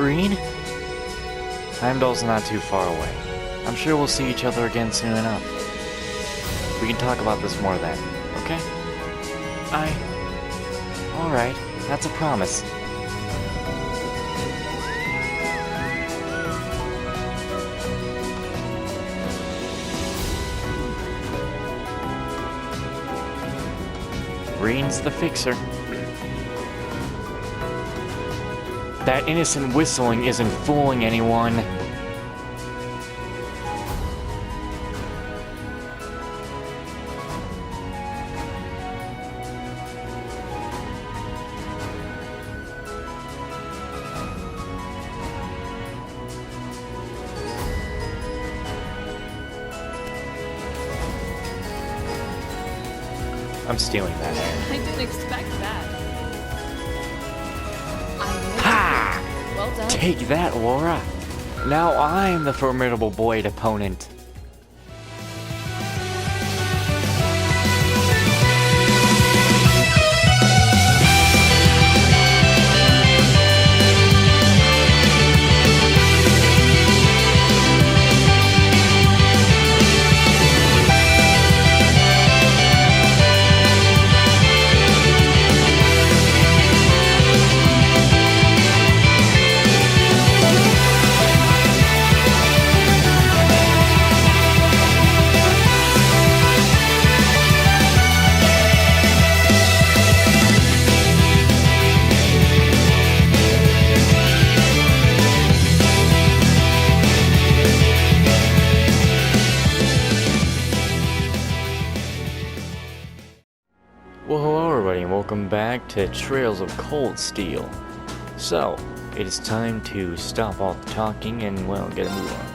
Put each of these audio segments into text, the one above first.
Green? Heimdall's not too far away. I'm sure we'll see each other again soon enough. We can talk about this more then, okay? Alright, that's a promise. Green's the fixer. That innocent whistling isn't fooling anyone. I'm stealing that air. I didn't expect that. Ha! Well done. Take that, Laura. Now I'm the formidable Boyd opponent. Well, hello everybody, and welcome back to Trails of Cold Steel. So, it is time to stop all the talking and, well, get a move on.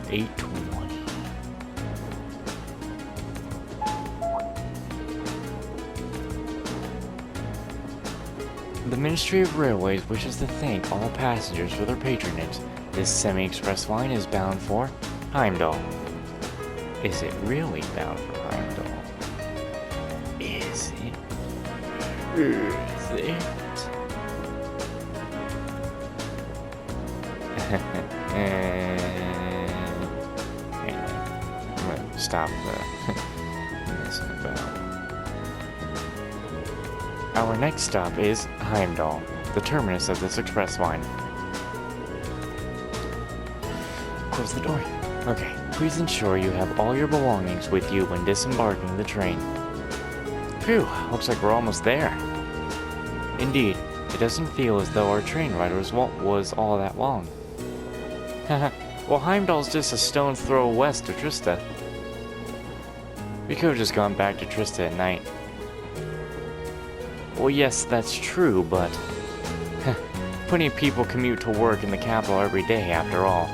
$8.20. The Ministry of Railways wishes to thank all passengers for their patronage. This semi-express line is bound for Heimdall. Is it really bound for Heimdall? Is it? Is it? Anyway, I'm gonna stop messing about. Our next stop is Heimdall, the terminus of this express line. Close the door. Okay, please ensure you have all your belongings with you when disembarking the train. Phew, looks like we're almost there. Indeed, it doesn't feel as though our train ride was all that long. Haha, well, Heimdall's just a stone's throw west of Trista. We could have just gone back to Trista at night. Well, yes, that's true, but plenty of people commute to work in the capital every day after all.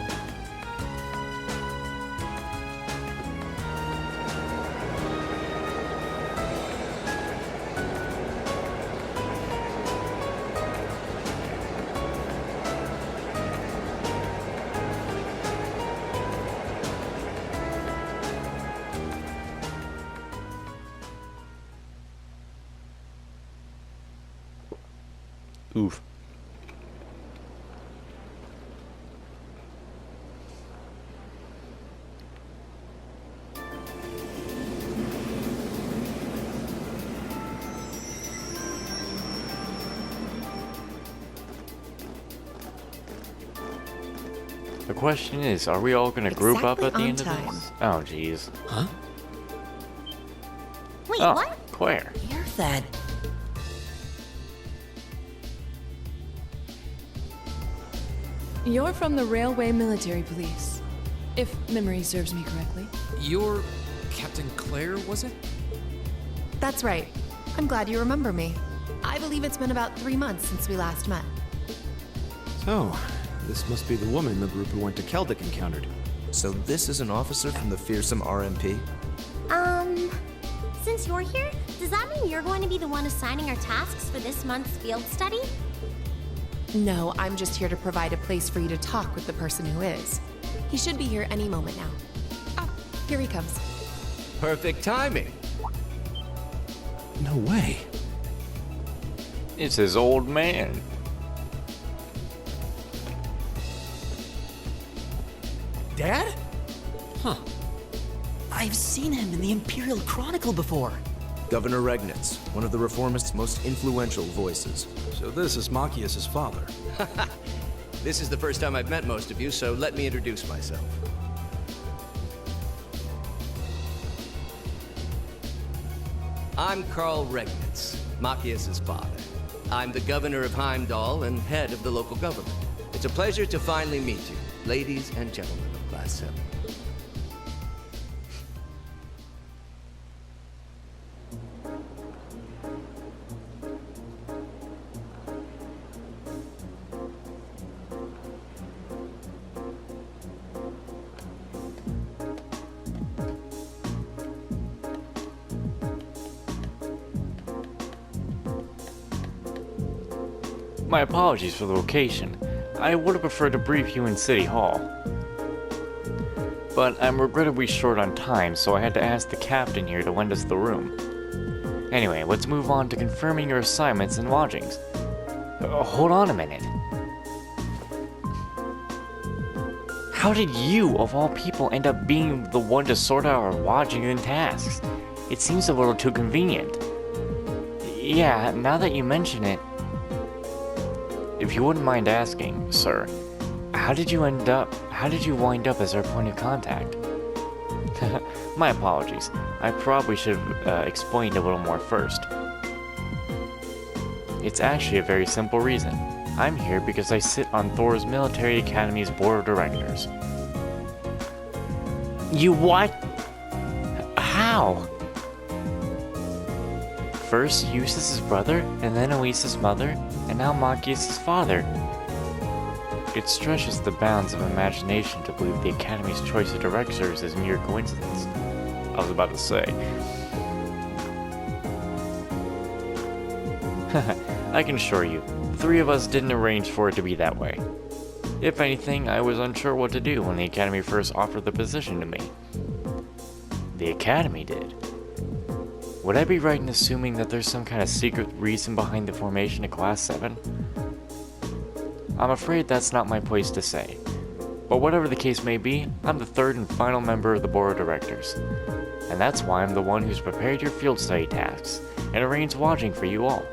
Oof. The question is, are we all gonna group up at the end of this? Oh, jeez. Huh? Wait, Oh, what? Claire. Here's that. You're from the Railway Military Police, if memory serves me correctly. You're Captain Claire, was it? That's right. I'm glad you remember me. I believe it's been about 3 months since we last met. So, this must be the woman the group who went to Keldic encountered. So this is an officer from the fearsome RMP? Since you're here, does that mean you're going to be the one assigning our tasks for this month's field study? No, I'm just here to provide a place for you to talk with the person who is. He should be here any moment now. Ah, here he comes. Perfect timing. No way. It's his old man. Dad? Huh. I've seen him in the Imperial Chronicle before. Governor Regnitz, one of the Reformists' most influential voices. So this is Machias's father. This is the first time I've met most of you, so let me introduce myself. I'm Carl Regnitz, Machias's father. I'm the governor of Heimdall and head of the local government. It's a pleasure to finally meet you, ladies and gentlemen of Class 7. My apologies for the location. I would have preferred to brief you in City Hall. But I'm regrettably short on time, so I had to ask the captain here to lend us the room. Anyway, let's move on to confirming your assignments and lodgings. Hold on a minute. How did you, of all people, end up being the one to sort out our lodging and tasks? It seems a little too convenient. Yeah, now that you mention it. If you wouldn't mind asking, sir, how did you wind up as our point of contact? My apologies. I probably should have explained a little more first. It's actually a very simple reason. I'm here because I sit on Thor's Military Academy's board of directors. You what? How? First Eustace's brother, and then Elisa's mother, and now Machias's father. It stretches the bounds of imagination to believe the Academy's choice of directors is mere coincidence. I was about to say. I can assure you, the three of us didn't arrange for it to be that way. If anything, I was unsure what to do when the Academy first offered the position to me. The Academy did. Would I be right in assuming that there's some kind of secret reason behind the formation of Class 7? I'm afraid that's not my place to say. But whatever the case may be, I'm the third and final member of the board of directors. And that's why I'm the one who's prepared your field study tasks and arranged lodging for you all.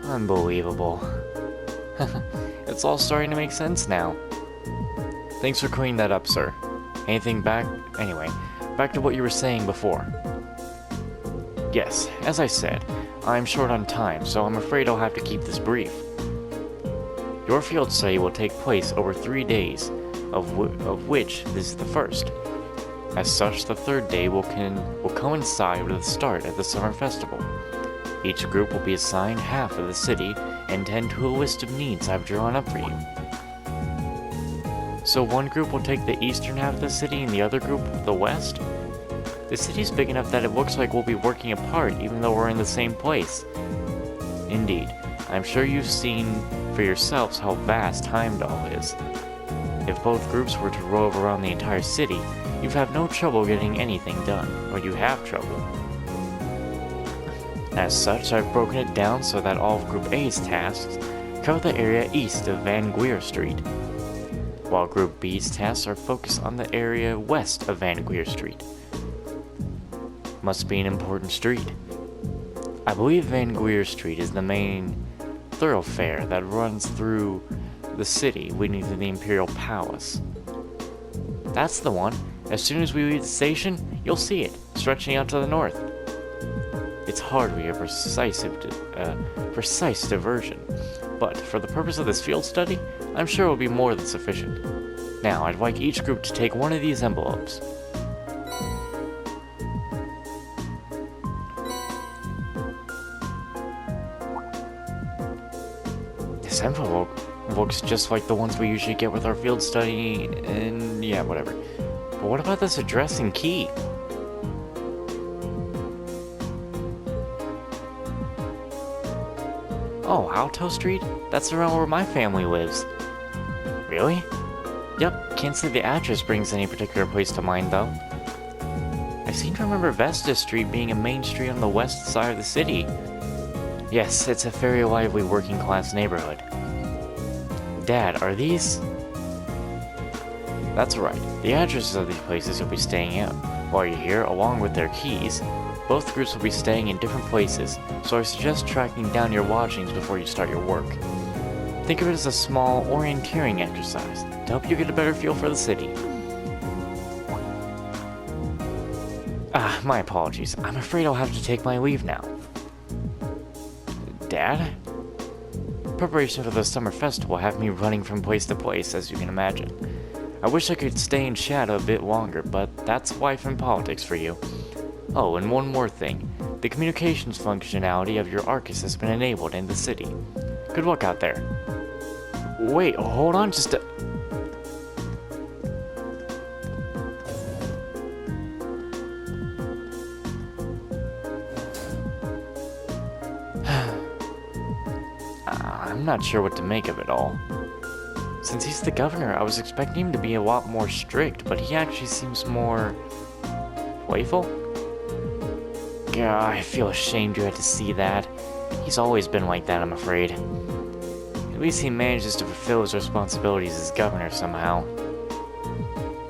Unbelievable. It's all starting to make sense now. Thanks for cleaning that up, sir. Anyway, back to what you were saying before. Yes, as I said, I'm short on time, so I'm afraid I'll have to keep this brief. Your field study will take place over 3 days, of which this is the first. As such, the third day will coincide with the start at the summer festival. Each group will be assigned half of the city and tend to a list of needs I've drawn up for you. So one group will take the eastern half of the city and the other group the west? The city's big enough that it looks like we'll be working apart even though we're in the same place. Indeed, I'm sure you've seen for yourselves how vast Heimdall is. If both groups were to rove around the entire city, you'd have no trouble getting anything done, or you have trouble. As such, I've broken it down so that all of Group A's tasks cover the area east of Van Guier Street, while Group B's tasks are focused on the area west of Van Guier Street. Must be an important street. I believe Van Guier Street is the main thoroughfare that runs through the city leading to the Imperial Palace. That's the one. As soon as we leave the station, you'll see it, stretching out to the north. It's hardly a precise diversion, but for the purpose of this field study, I'm sure it will be more than sufficient. Now, I'd like each group to take one of these envelopes. This envelope looks just like the ones we usually get with our field study, and yeah, whatever. But what about this address and key? Oh, Alto Street? That's around where my family lives. Really? Yep, can't say the address brings any particular place to mind though. I I seem to remember Vesta Street being a main street on the west side of the city. Yes, it's a very lively working-class neighborhood. Dad, are these... That's right. The addresses of these places you'll be staying at while you're here, along with their keys. Both groups will be staying in different places, so I suggest tracking down your lodgings before you start your work. Think of it as a small orienteering exercise to help you get a better feel for the city. My apologies. I'm afraid I'll have to take my leave now. Dad? Preparation for the summer festival have me running from place to place, as you can imagine. I wish I could stay in shadow a bit longer, but that's life and politics for you. Oh, and one more thing. The communications functionality of your Arcus has been enabled in the city. Good luck out there. Wait, hold on just a... I'm not sure what to make of it all. Since he's the governor, I was expecting him to be a lot more strict, but he actually seems more... playful? God, I feel ashamed you had to see that. He's always been like that, I'm afraid. At least he manages to fulfill his responsibilities as governor somehow.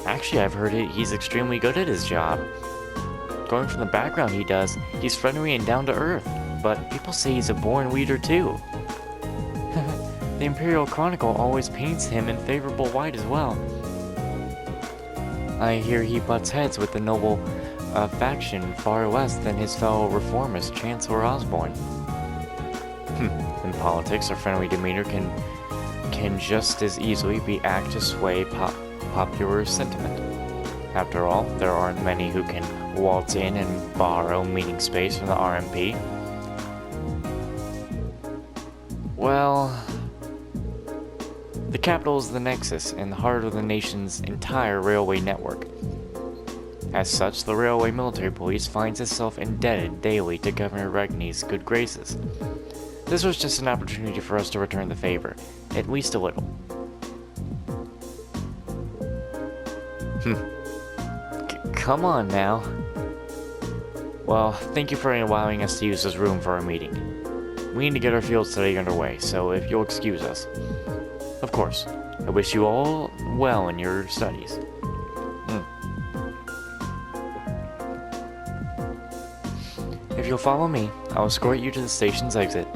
Actually, I've heard he's extremely good at his job. Going from the background he does, he's friendly and down to earth, but people say he's a born leader too. The Imperial Chronicle always paints him in favorable light as well. I hear he butts heads with the noble faction far less than his fellow reformist Chancellor Osborne. In politics, a friendly demeanor can just as easily be act to sway popular sentiment. After all, there aren't many who can waltz in and borrow meeting space from the RMP. Well, the capital is the nexus and the heart of the nation's entire railway network. As such, the Railway Military Police finds itself indebted daily to Governor Regni's good graces. This was just an opportunity for us to return the favor, at least a little. Come on now. Well, thank you for allowing us to use this room for our meeting. We need to get our field study underway, so if you'll excuse us. Of course, I wish you all well in your studies. If you'll follow me, I'll escort you to the station's exit.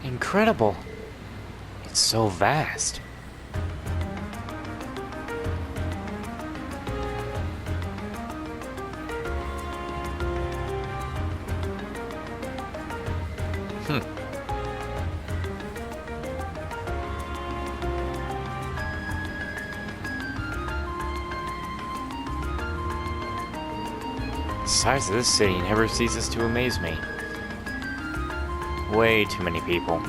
Incredible! It's so vast. The size of this city never ceases to amaze me. Way too many people.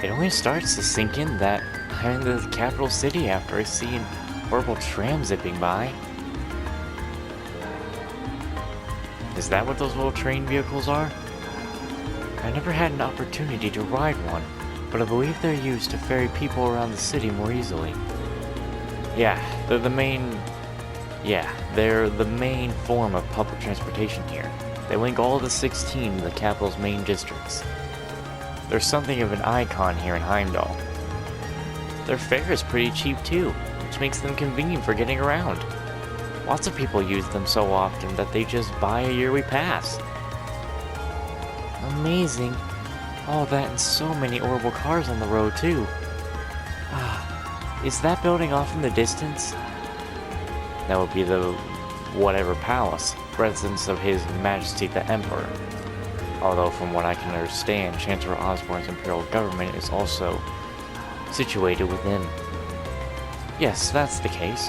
It only starts to sink in that I'm in the capital city after I see an horrible tram zipping by. Is that what those little train vehicles are? I never had an opportunity to ride one, but I believe they're used to ferry people around the city more easily. They're the main form of public transportation here. They link all the 16 of the capital's main districts. There's something of an icon here in Heimdall. Their fare is pretty cheap too, which makes them convenient for getting around. Lots of people use them so often that they just buy a yearly pass. Amazing. All that and so many orbital cars on the road too. Is that building off in the distance? That would be the whatever palace, residence of His Majesty the Emperor. Although from what I can understand, Chancellor Osborne's imperial government is also situated within. Yes, that's the case.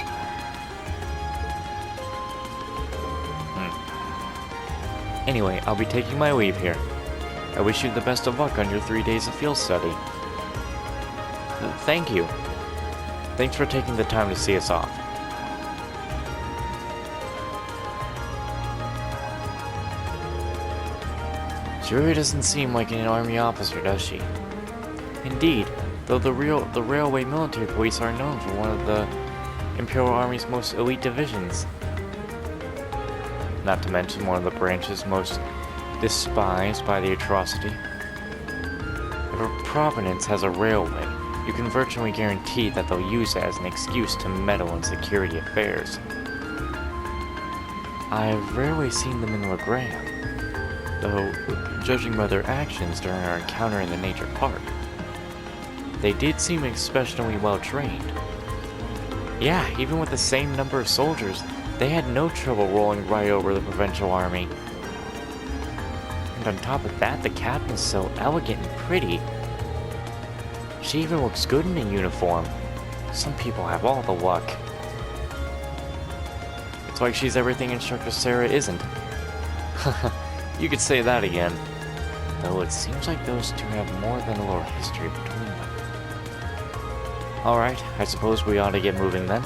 Anyway, I'll be taking my leave here. I wish you the best of luck on your 3 days of field study. Thank you. Thanks for taking the time to see us off. She really doesn't seem like an army officer, does she? Indeed, though the railway military police are known for one of the Imperial Army's most elite divisions. Not to mention one of the branches most despised by the atrocity. If a province has a railway, you can virtually guarantee that they'll use it as an excuse to meddle in security affairs. I've rarely seen them in Legrand, though, judging by their actions during our encounter in the nature park, they did seem especially well trained. Yeah, even with the same number of soldiers, they had no trouble rolling right over the provincial army. And on top of that, the captain is so elegant and pretty. She even looks good in a uniform. Some people have all the luck. It's like she's everything Instructor Sarah isn't. You could say that again. Though it seems like those two have more than a little history between them. Alright, I suppose we ought to get moving then.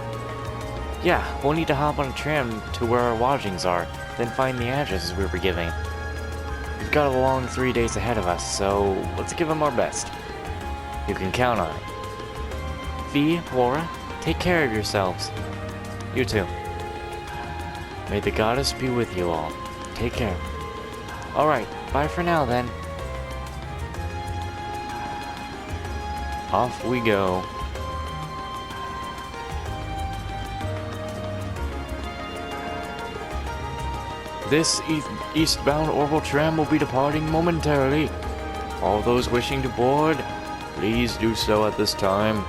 Yeah, we'll need to hop on a tram to where our lodgings are, then find the addresses we were giving. We've got a long 3 days ahead of us, so let's give them our best. You can count on it. V, Laura, take care of yourselves. You too. May the goddess be with you all. Take care. Alright, bye for now then. Off we go. This eastbound orbital tram will be departing momentarily. All those wishing to board, please do so at this time.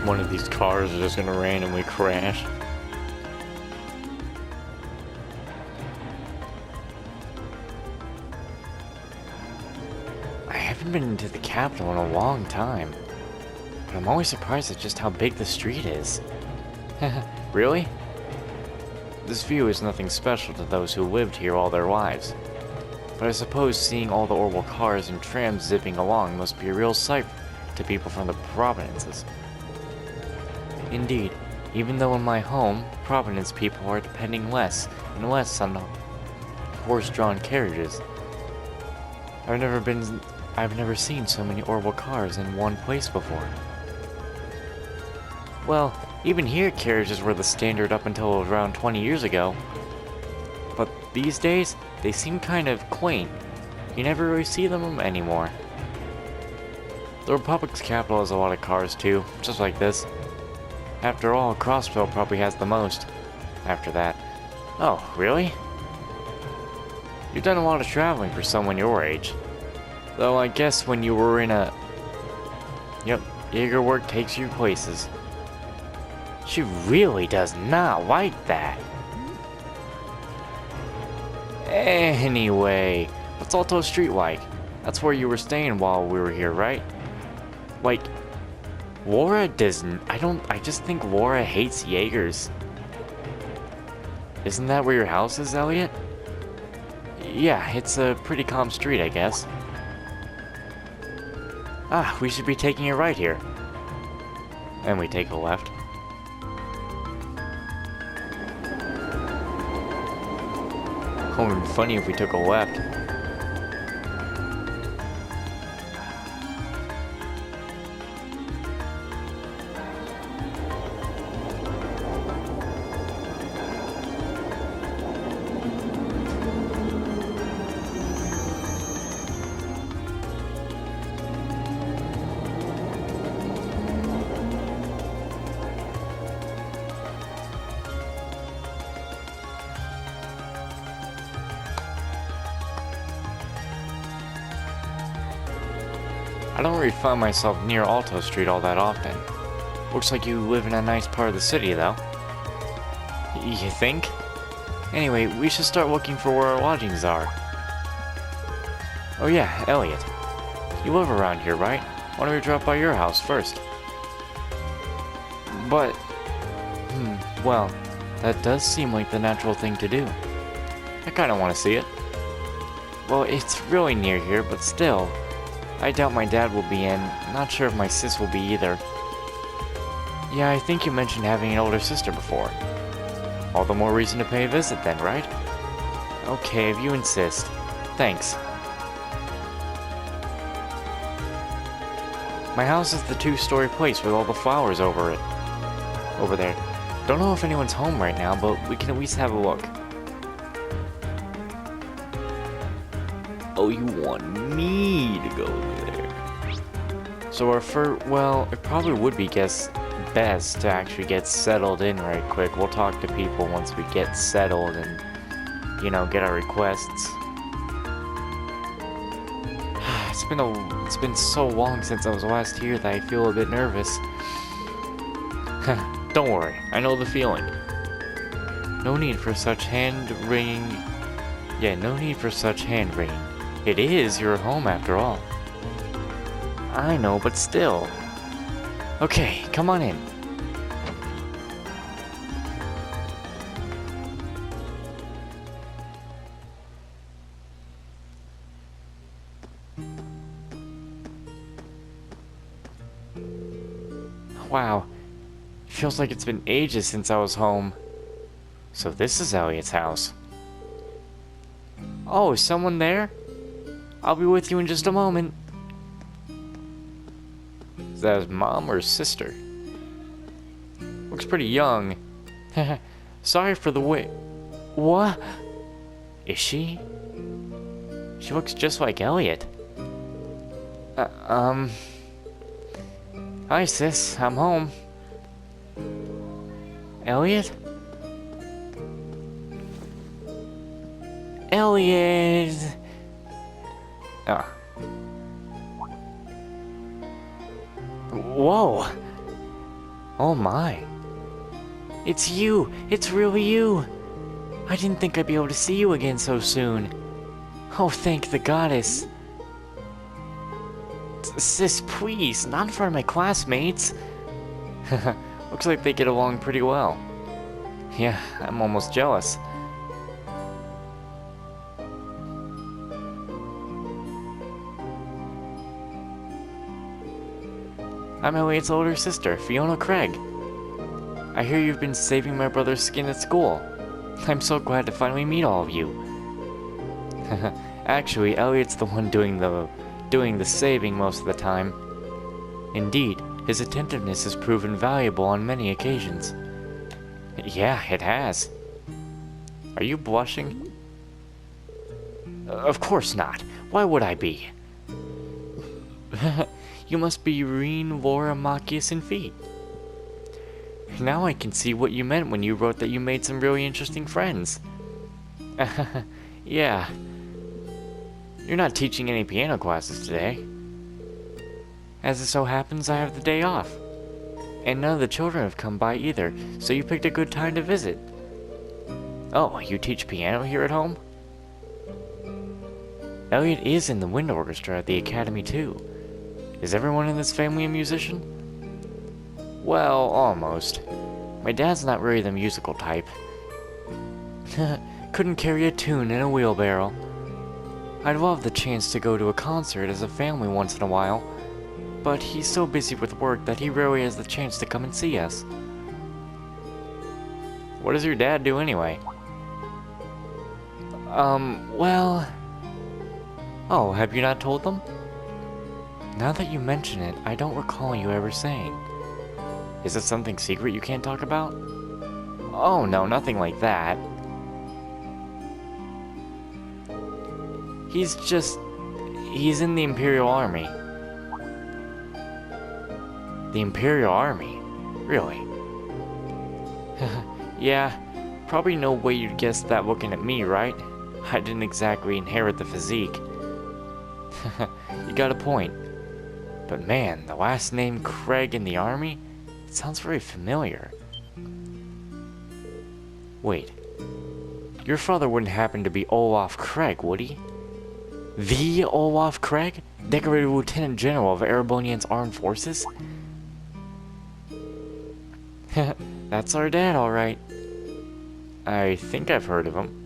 One of these cars is just gonna randomly crash. I haven't been into the capital in a long time, but I'm always surprised at just how big the street is. Really? This view is nothing special to those who lived here all their lives, but I suppose seeing all the orbital cars and trams zipping along must be a real sight to people from the provinces. Indeed, even though in my home, Providence people are depending less and less on horse-drawn carriages. I've never seen so many orbital cars in one place before. Well, even here carriages were the standard up until around 20 years ago. But these days, they seem kind of quaint. You never really see them anymore. The Republic's capital has a lot of cars too, just like this. After all, Crossville probably has the most. After that. Oh, really? You've done a lot of traveling for someone your age. Though I guess when you were in a... Yep, Jaeger work takes you places. She really does not like that. Anyway, what's Alto Street like? That's where you were staying while we were here, right? Like... Laura doesn't... I just think Laura hates Jaegers. Isn't that where your house is, Elliot? Yeah, it's a pretty calm street, I guess. Ah, we should be taking a right here. And we take a left. It would be funny if we took a left. I don't really find myself near Alto Street all that often. Looks like you live in a nice part of the city, though. You think? Anyway, we should start looking for where our lodgings are. Oh yeah, Elliot. You live around here, right? Why don't we drop by your house first? But... well, that does seem like the natural thing to do. I kinda wanna see it. Well, it's really near here, but still. I doubt my dad will be in. Not sure if my sis will be either. Yeah, I think you mentioned having an older sister before. All the more reason to pay a visit then, right? Okay, if you insist. Thanks. My house is the 2-story place with all the flowers over it. Over there. Don't know if anyone's home right now, but we can at least have a look. Oh, you want me to go there? So well, it probably would be best to actually get settled in right quick. We'll talk to people once we get settled and, you know, get our requests. It's been so long since I was last here that I feel a bit nervous. Don't worry, I know the feeling. No need for such hand-wringing... Yeah, no need for such hand-wringing. It is your home after all. I know, but still. Okay, come on in. Wow. Feels like it's been ages since I was home. So this is Elliot's house. Oh, is someone there? I'll be with you in just a moment. Is that his mom or his sister? Looks pretty young. Sorry for the wait. What? Is she? She looks just like Elliot. Hi, sis. I'm home. Elliot? Elliot! Ah. Whoa! Oh my. It's you! It's really you! I didn't think I'd be able to see you again so soon. Oh, thank the goddess. Sis, please, not in front of my classmates. Looks like they get along pretty well. Yeah, I'm almost jealous. I'm Elliot's older sister, Fiona Craig. I hear you've been saving my brother's skin at school. I'm so glad to finally meet all of you. Actually, Elliot's the one doing the saving most of the time. Indeed, his attentiveness has proven valuable on many occasions. Yeah, it has. Are you blushing? Of course not. Why would I be? You must be Reen Laura Machias and Feet. Now I can see what you meant when you wrote that you made some really interesting friends. Yeah. You're not teaching any piano classes today. As it so happens, I have the day off. And none of the children have come by either, so you picked a good time to visit. Oh, you teach piano here at home? Elliot is in the wind orchestra at the academy too. Is everyone in this family a musician? Well, almost. My dad's not really the musical type. Couldn't carry a tune in a wheelbarrow. I'd love the chance to go to a concert as a family once in a while, but he's so busy with work that he rarely has the chance to come and see us. What does your dad do anyway? Well... Oh, have you not told them? Now that you mention it, I don't recall you ever saying. Is it something secret you can't talk about? Oh no, nothing like that. He's in the Imperial Army. The Imperial Army? Really? Yeah, probably no way you'd guess that looking at me, right? I didn't exactly inherit the physique. You got a point. But man, the last name Craig in the army? It sounds very familiar. Wait. Your father wouldn't happen to be Olaf Craig, would he? The Olaf Craig? Decorated Lieutenant General of Erebonian's Armed Forces? That's our dad, alright. I think I've heard of him.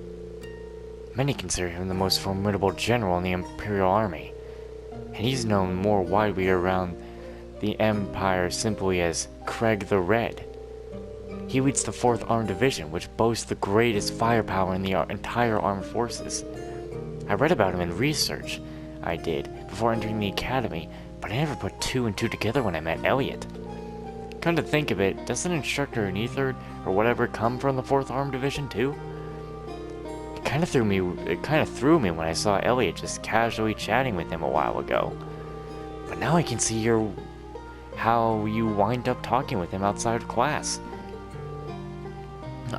Many consider him the most formidable general in the Imperial Army, and he's known more widely around the Empire simply as Craig the Red. He leads the 4th Armed Division, which boasts the greatest firepower in the entire armed forces. I read about him in research I did before entering the academy, but I never put 2 and 2 together when I met Elliot. Come to think of it, doesn't Instructor Neathard or whatever come from the 4th Armed Division too? It kind of threw me when I saw Elliot just casually chatting with him a while ago. But now I can see how you wind up talking with him outside of class.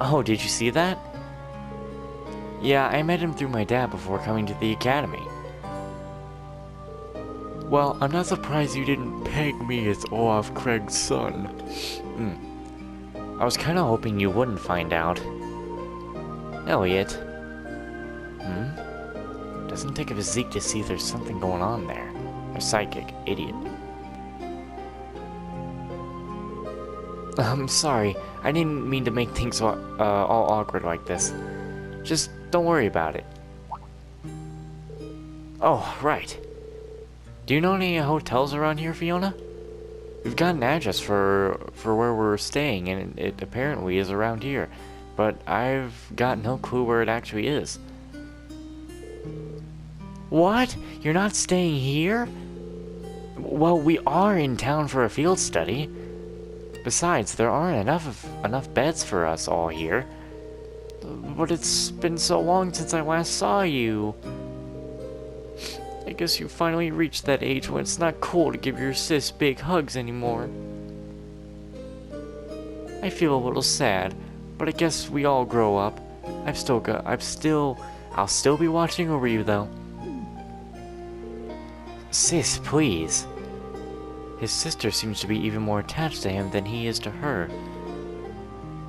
Oh, did you see that? Yeah, I met him through my dad before coming to the academy. Well, I'm not surprised you didn't peg me as Olaf Craig's son. I was kinda hoping you wouldn't find out. Elliot. Doesn't take a physique to see there's something going on there. A psychic idiot. I'm sorry, I didn't mean to make things all awkward like this. Just don't worry about it. Oh, right. Do you know any hotels around here, Fiona? We've got an address for where we're staying, and it apparently is around here. But I've got no clue where it actually is. What? You're not staying here? Well, we are in town for a field study. Besides, there aren't enough beds for us all here. But it's been so long since I last saw you. I guess you finally reached that age when it's not cool to give your sis big hugs anymore. I feel a little sad, but I guess we all grow up. I'll still be watching over you though. Sis, please. His sister seems to be even more attached to him than he is to her.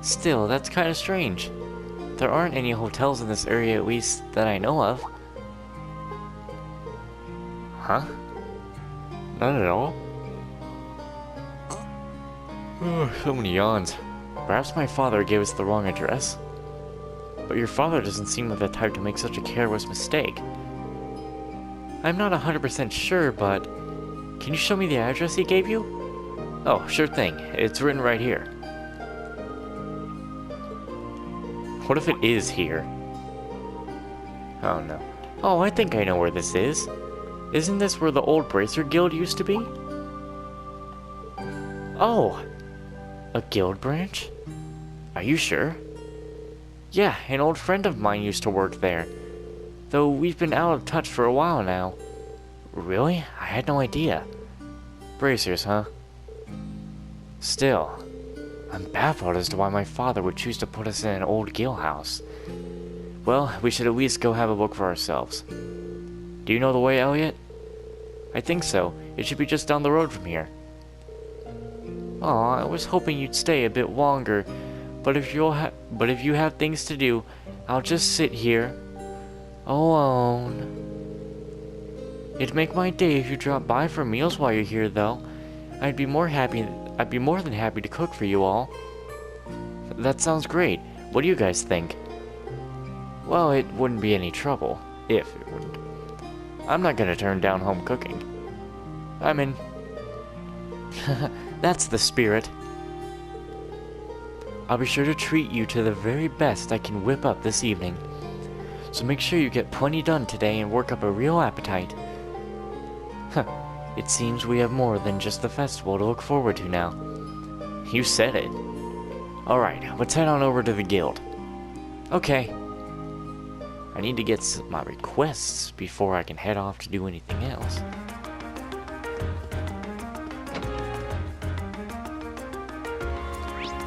Still, that's kind of strange. There aren't any hotels in this area, at least that I know of. Huh? None at all? So many yawns. Perhaps my father gave us the wrong address? But your father doesn't seem like the type to make such a careless mistake. I'm not 100% sure, but can you show me the address he gave you? Oh, sure thing. It's written right here. What if it is here? Oh no. Oh, I think I know where this is. Isn't this where the old Bracer Guild used to be? Oh! A guild branch? Are you sure? Yeah, an old friend of mine used to work there. Though we've been out of touch for a while now. Really? I had no idea. Bracers, huh? Still, I'm baffled as to why my father would choose to put us in an old guild house. Well, we should at least go have a look for ourselves. Do you know the way, Elliot? I think so. It should be just down the road from here. Aw, I was hoping you'd stay a bit longer, but if you have things to do, I'll just sit here alone. It'd make my day if you dropped by for meals while you're here, though. I'd be more than happy to cook for you all. That sounds great. What do you guys think? Well, it wouldn't be any trouble, if it wouldn't. I'm not gonna turn down home cooking. I'm in. That's the spirit. I'll be sure to treat you to the very best I can whip up this evening. So make sure you get plenty done today and work up a real appetite. It seems we have more than just the festival to look forward to now. You said it. Alright, let's head on over to the guild. Okay. I need to get my requests before I can head off to do anything else.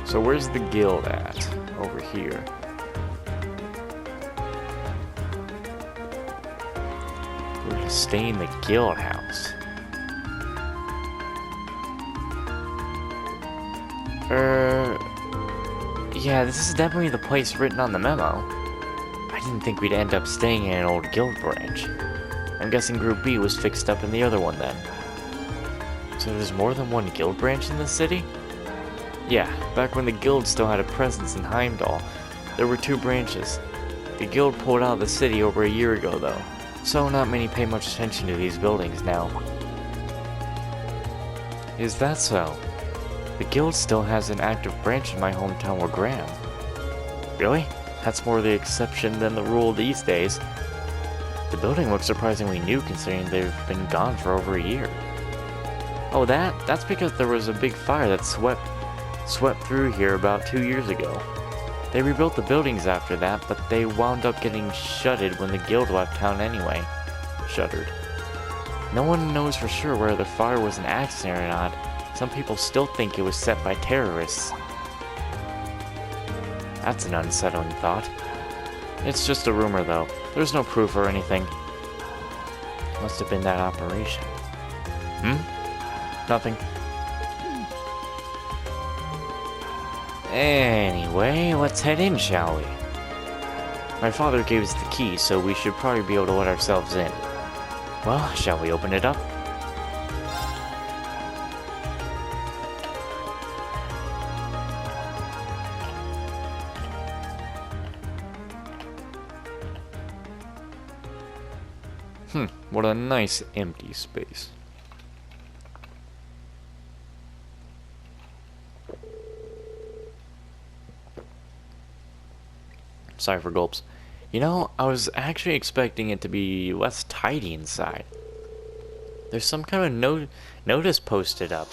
So where's the guild at? Over here. We're gonna stay in the guild house. Yeah, this is definitely the place written on the memo. didn't think we'd end up staying in an old guild branch. I'm guessing Group B was fixed up in the other one then. So there's more than one guild branch in this city? Yeah, back when the guild still had a presence in Heimdall, there were 2 branches. The guild pulled out of the city over a year ago though, so not many pay much attention to these buildings now. Is that so? The guild still has an active branch in my hometown where Graham. Really? That's more the exception than the rule these days. The building looks surprisingly new considering they've been gone for over a year. Oh, that's because there was a big fire that swept through here about 2 years ago. They rebuilt the buildings after that, but they wound up getting shuttered when the guild left town anyway. Shuttered. No one knows for sure whether the fire was an accident or not. Some people still think it was set by terrorists. That's an unsettling thought. It's just a rumor though. There's no proof or anything. Must have been that operation. Nothing. Anyway, let's head in, shall we? My father gave us the key, so we should probably be able to let ourselves in. Well, shall we open it up? What a nice empty space. Sorry for gulps. You know, I was actually expecting it to be less tidy inside. There's some kind of notice posted up.